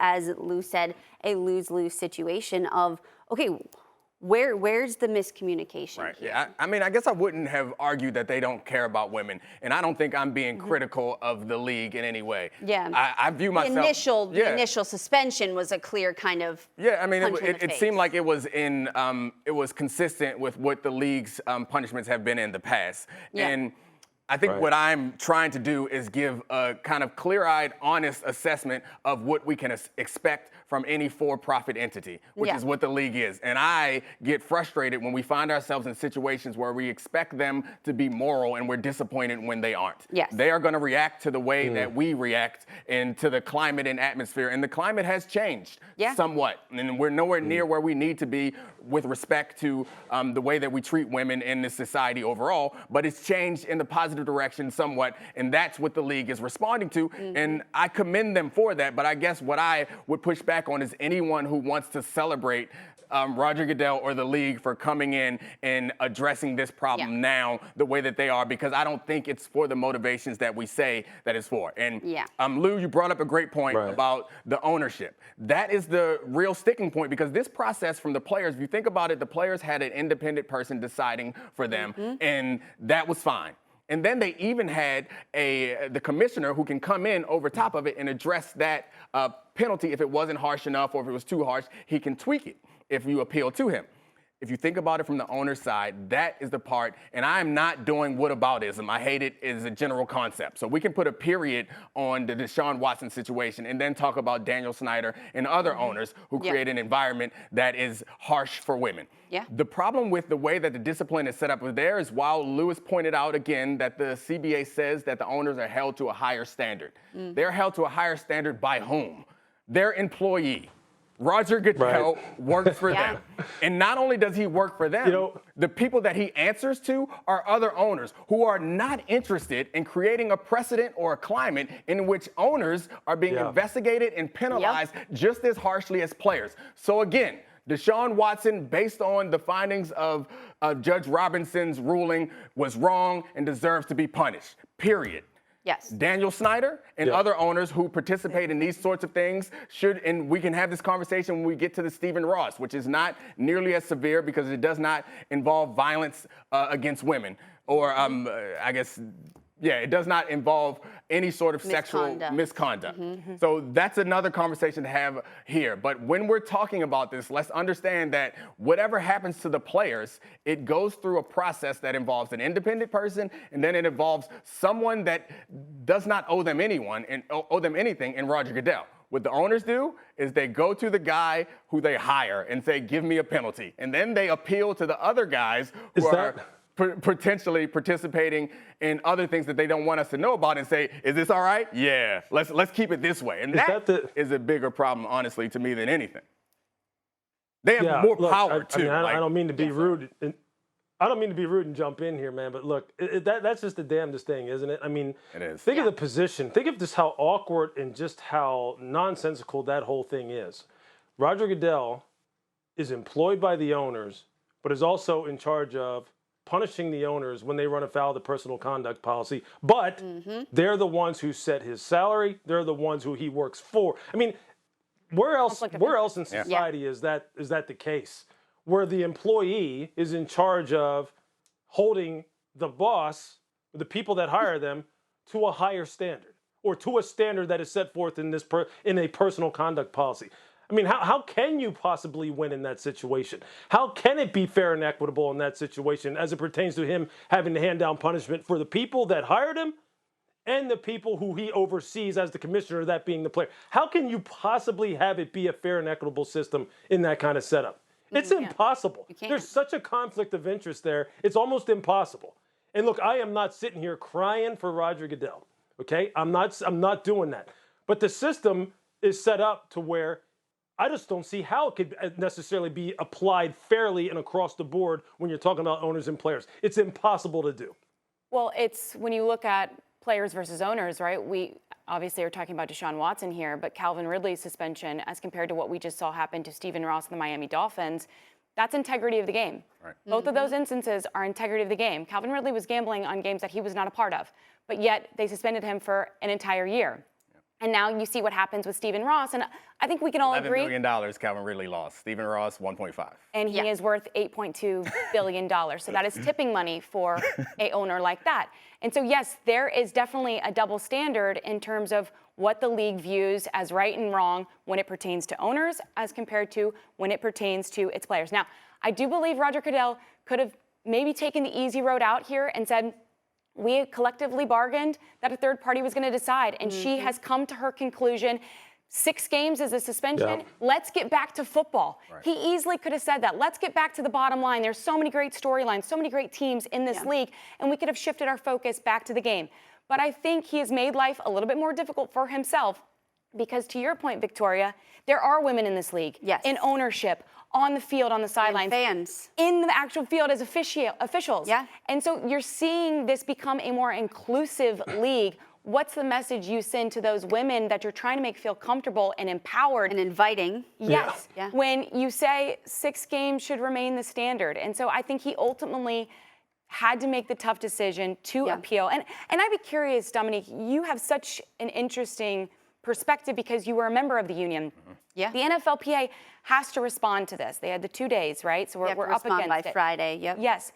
as Lou said, a lose-lose situation of, okay, where's the miscommunication Right. here? Yeah. I mean, I guess I wouldn't have argued that they don't care about women, and I don't think I'm being critical of the league in any way. Yeah. I view myself. The initial suspension was a clear kind of Yeah, I mean, punch in the it face. seemed like it was it was consistent with what the league's punishments have been in the past. Yeah. And I think what I'm trying to do is give a kind of clear-eyed, honest assessment of what we can expect from any for-profit entity, which is what the league is. And I get frustrated when we find ourselves in situations where we expect them to be moral and we're disappointed when they aren't. Yes. They are going to react to the way that we react and to the climate and atmosphere. And the climate has changed somewhat. And we're nowhere near where we need to be with respect to the way that we treat women in this society overall. But it's changed in the positive direction somewhat. And that's what the league is responding to. And I commend them for that. But I guess what I would push back on is anyone who wants to celebrate Roger Goodell or the league for coming in and addressing this problem now the way that they are, because I don't think it's for the motivations that we say that it's for. And Lou, you brought up a great point about the ownership. That is the real sticking point, because this process from the players, if you think about it, the players had an independent person deciding for them, and that was fine. And then they even had the commissioner who can come in over top of it and address that penalty if it wasn't harsh enough, or if it was too harsh, he can tweak it if you appeal to him. If you think about it from the owner's side, that is the part, and I'm not doing whataboutism. I hate it as a general concept. So we can put a period on the Deshaun Watson situation and then talk about Daniel Snyder and other owners who create an environment that is harsh for women. The problem with the way that the discipline is set up there is, while Lewis pointed out again that the CBA says that the owners are held to a higher standard. They're held to a higher standard by whom? Their employee. Roger Goodell works for them. And not only does he work for them, the people that he answers to are other owners who are not interested in creating a precedent or a climate in which owners are being investigated and penalized just as harshly as players. So again, Deshaun Watson, based on the findings of Judge Robinson's ruling, was wrong and deserves to be punished, period. Daniel Snyder and other owners who participate in these sorts of things should, and we can have this conversation when we get to the Stephen Ross, which is not nearly as severe because it does not involve violence against women, or I guess, it does not involve any sort of sexual misconduct. So that's another conversation to have here. But when we're talking about this, let's understand that whatever happens to the players, it goes through a process that involves an independent person, and then it involves someone that does not owe them anything in Roger Goodell. What the owners do is they go to the guy who they hire and say, give me a penalty. And then they appeal to the other guys who are potentially participating in other things that they don't want us to know about, and say, is this all right? Yeah, let's keep it this way. And that is a bigger problem, honestly, to me than anything. They have more power, too. I don't mean to be rude. I don't mean to be rude and jump in here, man, but look, that's just the damnedest thing, isn't it? I mean, it is. Think of the position. Think of just how awkward and just how nonsensical that whole thing is. Roger Goodell is employed by the owners, but is also in charge of punishing the owners when they run afoul of the personal conduct policy. But they're the ones who set his salary. They're the ones who he works for. I mean, where else in society is that the case? Where the employee is in charge of holding the boss, the people that hire them, to a higher standard, or to a standard that is set forth in in a personal conduct policy. I mean, how can you possibly win in that situation? How can it be fair and equitable in that situation as it pertains to him having to hand down punishment for the people that hired him and the people who he oversees as the commissioner, that being the player? How can you possibly have it be a fair and equitable system in that kind of setup? It's impossible. There's such a conflict of interest there. It's almost impossible. And look, I am not sitting here crying for Roger Goodell. Okay? I'm not doing that. But the system is set up to where I just don't see how it could necessarily be applied fairly and across the board when you're talking about owners and players. It's impossible to do. Well, it's when you look at players versus owners, right? We obviously are talking about Deshaun Watson here, but Calvin Ridley's suspension, as compared to what we just saw happen to Stephen Ross and the Miami Dolphins, that's integrity of the game. Both of those instances are integrity of the game. Calvin Ridley was gambling on games that he was not a part of, but yet they suspended him for an entire year. And now you see what happens with Stephen Ross. And I think we can all agree. $11 million Calvin Ridley lost. Stephen Ross, 1.5. And he is worth $8.2 billion. So that is tipping money for a owner like that. And so, yes, there is definitely a double standard in terms of what the league views as right and wrong when it pertains to owners as compared to when it pertains to its players. Now, I do believe Roger Goodell could have maybe taken the easy road out here and said, we collectively bargained that a third party was going to decide, and she has come to her conclusion. 6 games is a suspension. Yep. Let's get back to football. Right. He easily could have said that. Let's get back to the bottom line. There's so many great storylines, so many great teams in this league, and we could have shifted our focus back to the game. But I think he has made life a little bit more difficult for himself because, to your point, Victoria, there are women in this league, in ownership, on the field, on the sidelines, fans, in the actual field as officials. Yeah. And so you're seeing this become a more inclusive league. What's the message you send to those women that you're trying to make feel comfortable and empowered? And inviting. Yes. Yeah. When you say 6 games should remain the standard. And so I think he ultimately had to make the tough decision to appeal. And I'd be curious, Dominique, you have such an interesting perspective because you were a member of the union. Yeah. The NFLPA has to respond to this. They had the 2 days, right? So we're up against by it. Friday. Yep. Yes.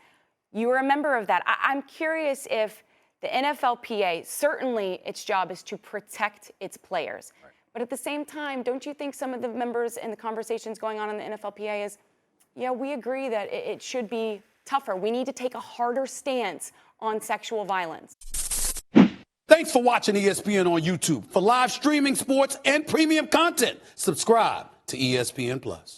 You were a member of that. I'm curious if the NFLPA, certainly its job is to protect its players. Right. But at the same time, don't you think some of the members and the conversations going on in the NFLPA is, yeah, we agree that it should be tougher. We need to take a harder stance on sexual violence. Thanks for watching ESPN on YouTube. For live streaming, sports, and premium content, subscribe to ESPN+.